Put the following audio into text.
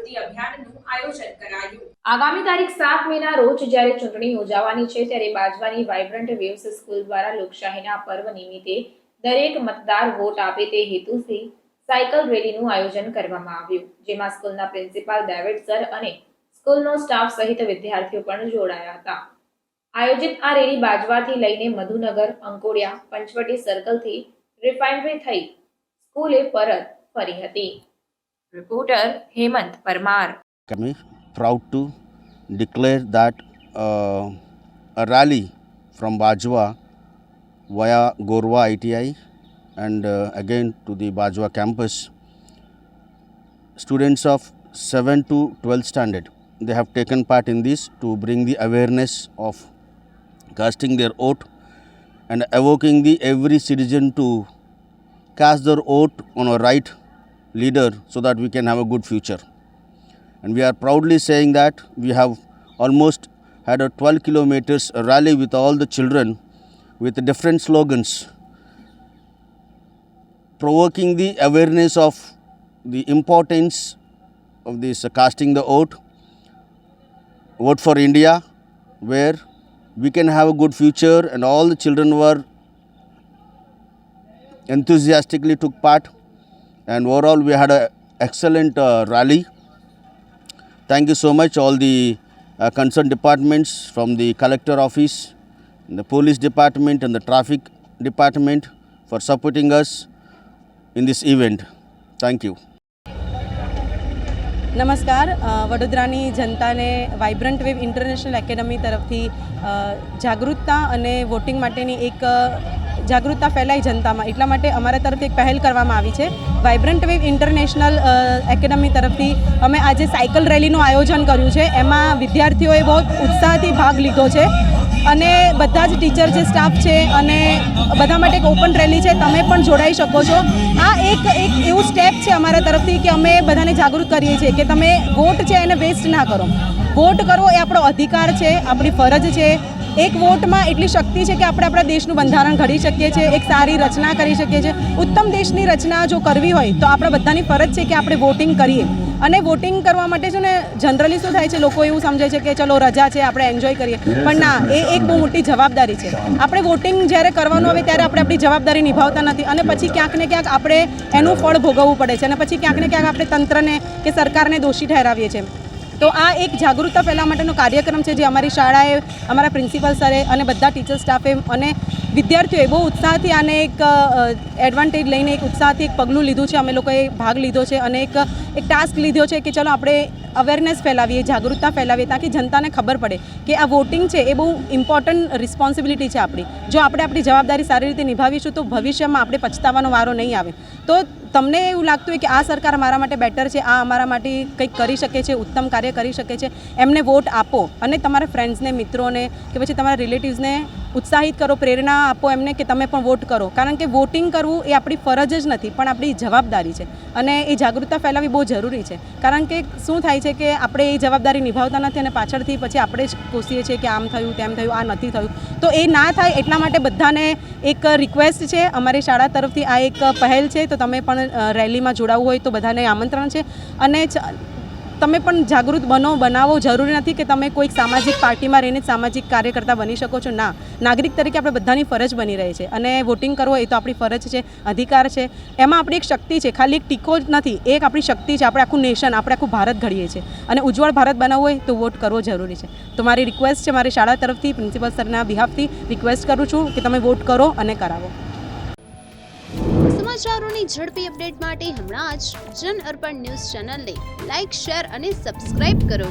જાગૃતિ અભિયાનનું આયોજન કરાયું। આગામી તારીખ 7 મેના રોજ જ્યારે ચૂંટણી યોજાવાની છે ત્યારે બાજવાની વાઇબ્રન્ટ વેવ્સ સ્કૂલ દ્વારા લોકશાહીના પર્વ નિમિત્તે દરેક મતદાર વોટ આપે તે હેતુથી સાયકલ રેલીનું આયોજન કરવામાં આવ્યું, જેમાં સ્કૂલના પ્રિન્સિપાલ ડેવિડ સર અને સ્કૂલનો સ્ટાફ સહિત વિદ્યાર્થીઓ પણ જોડાયા હતા। આયોજિત આ રેલી બાજવાથી લઈને મધુનગર, અંકોડિયા, પંચવટી સર્કલથી રિફાઇનરી થઈ સ્કૂલે પરત ફરી હતી। Reporter Hemant Parmar. Proud to declare that a rally from Bajwa via Gorwa ITI and again to the Bajwa campus, students of 7 to 12th standard, they have taken part in this to bring the awareness of casting their vote and evoking the every citizen to cast their vote on a right leader so that we can have a good future. And we are proudly saying that we have almost had a 12 kilometers rally with all the children with different slogans, provoking the awareness of the importance of this casting the vote for India, where we can have a good future, and all the children were enthusiastically took part, and overall we had an excellent rally. Thank you so much all the concerned departments from the collector office, the police department and the traffic department for supporting us in this event. Thank you. નમસ્કાર, વડોદરાની જનતાને vibrant wave international academy તરફથી જાગૃતતા અને voting માટેની એક જાગૃતતા ફેલાય જનતામાં, એટલા માટે અમારા તરફથી એક પહેલ કરવામાં આવી છે। વાઇબ્રન્ટ વેવ ઇન્ટરનેશનલ એકેડમી તરફથી અમે આજે સાયકલ રેલીનું આયોજન કર્યું છે। એમાં વિદ્યાર્થીઓએ બહુ ઉત્સાહથી ભાગ લીધો છે અને બધા જ ટીચર છે, સ્ટાફ છે અને બધા માટે એક ઓપન રેલી છે, તમે પણ જોડાઈ શકો છો। આ એક એવું સ્ટેપ છે અમારા તરફથી કે અમે બધાને જાગૃત કરીએ છીએ કે તમે વોટ છે એને વેસ્ટ ના કરો, વોટ કરવો એ આપણો અધિકાર છે, આપણી ફરજ છે। એક વોટમાં એટલી શક્તિ છે કે આપણે આપણા દેશનું બંધારણ ઘડી શકીએ છીએ, એક સારી રચના કરી શકીએ છીએ। ઉત્તમ દેશની રચના જો કરવી હોય તો આપણા બધાની ફરજ છે કે આપણે વોટિંગ કરીએ। અને વોટિંગ કરવા માટે છે ને જનરલી શું થાય છે, લોકો એવું સમજે છે કે ચલો રજા છે આપણે એન્જોય કરીએ, પણ ના, એ એક બહુ મોટી જવાબદારી છે। આપણે વોટિંગ જ્યારે કરવાનું આવે ત્યારે આપણે આપણી જવાબદારી નિભાવતા નથી અને પછી ક્યાંક ને ક્યાંક આપણે એનું ફળ ભોગવવું પડે છે અને પછી ક્યાંક ને ક્યાંક આપણે તંત્રને કે સરકારને દોષી ઠેરાવીએ છીએ। તો આ એક જાગૃતતા ફેલાવવા માટેનો કાર્યક્રમ છે જે અમારી શાળાએ, અમારા પ્રિન્સિપલ સરે અને બધા ટીચર સ્ટાફે અને વિદ્યાર્થીઓએ બહુ ઉત્સાહથી આને એક એડવાન્ટેજ લઈને એક ઉત્સાહથી એક પગલું લીધું છે। અમે લોકોએ ભાગ લીધો છે અને એક ટાસ્ક લીધો છે કે ચલો આપણે અવેરનેસ ફેલાવીએ, જાગૃતતા ફેલાવીએ, તાકી જનતાને ખબર પડે કે આ વોટિંગ છે એ બહુ ઇમ્પોર્ટન્ટ રિસ્પોન્સિબિલિટી છે આપણી। જો આપણે આપણી જવાબદારી સારી રીતે નિભાવીશું તો ભવિષ્યમાં આપણે પછતાવાનો વારો નહીં આવે। તો તમને એવું લાગતું હોય કે આ સરકાર મારા માટે બેટર છે, આ અમારા માટે કંઈક કરી શકે છે, ઉત્તમ કાર્ય કરી શકે છે, એમને વોટ આપો અને તમારા ફ્રેન્ડ્સને, મિત્રોને કે પછી તમારા રિલેટિવ્સને ઉત્સાહિત કરો, પ્રેરણા આપો એમને કે તમે પણ વોટ કરો, કારણ કે વોટિંગ કરવું એ આપણી ફરજ જ નથી પણ આપણી જવાબદારી છે અને એ જાગૃતતા ફેલાવવી બહુ જરૂરી છે। કારણ કે શું થાય છે કે આપણે એ જવાબદારી નિભાવતા નથી અને પાછળથી પછી આપણે જ કોસીએ છીએ કે આમ થયું, તેમ થયું, આ નથી થયું। તો એ ના થાય એટલા માટે બધાને એક રિક્વેસ્ટ છે, અમારી શાળા તરફથી આ એક પહેલ છે। તો તમે પણ રેલીમાં જોડાવવું હોય તો બધાને આમંત્રણ છે અને તમે પણ જાગૃત બનાવો। જરૂરી નથી કે તમે કોઈક સામાજિક પાર્ટીમાં રહીને સામાજિક કાર્યકર્તા બની શકો છો, ના, નાગરિક તરીકે આપણે બધાની ફરજ બની રહી છે અને વોટિંગ કરવો એ તો આપણી ફરજ છે, અધિકાર છે। એમાં આપણી એક શક્તિ છે, ખાલી એક ટીકો જ નથી, એક આપણી શક્તિ છે। આપણે આખું નેશન, આપણે આખું ભારત ઘડીએ છીએ અને ઉજ્જવળ ભારત બનાવવું હોય તો વોટ કરવો જરૂરી છે। તો મારી રિક્વેસ્ટ છે, મારી શાળા તરફથી પ્રિન્સિપલ સરના બિહાફથી રિક્વેસ્ટ કરું છું કે તમે વોટ કરો અને કરાવો। સમાચારોની ઝડપી અપડેટ માટે હમણાં જ જન અર્પણ ન્યૂઝ ચેનલને લાઇક, શેર અને સબસ્ક્રાઇબ કરો।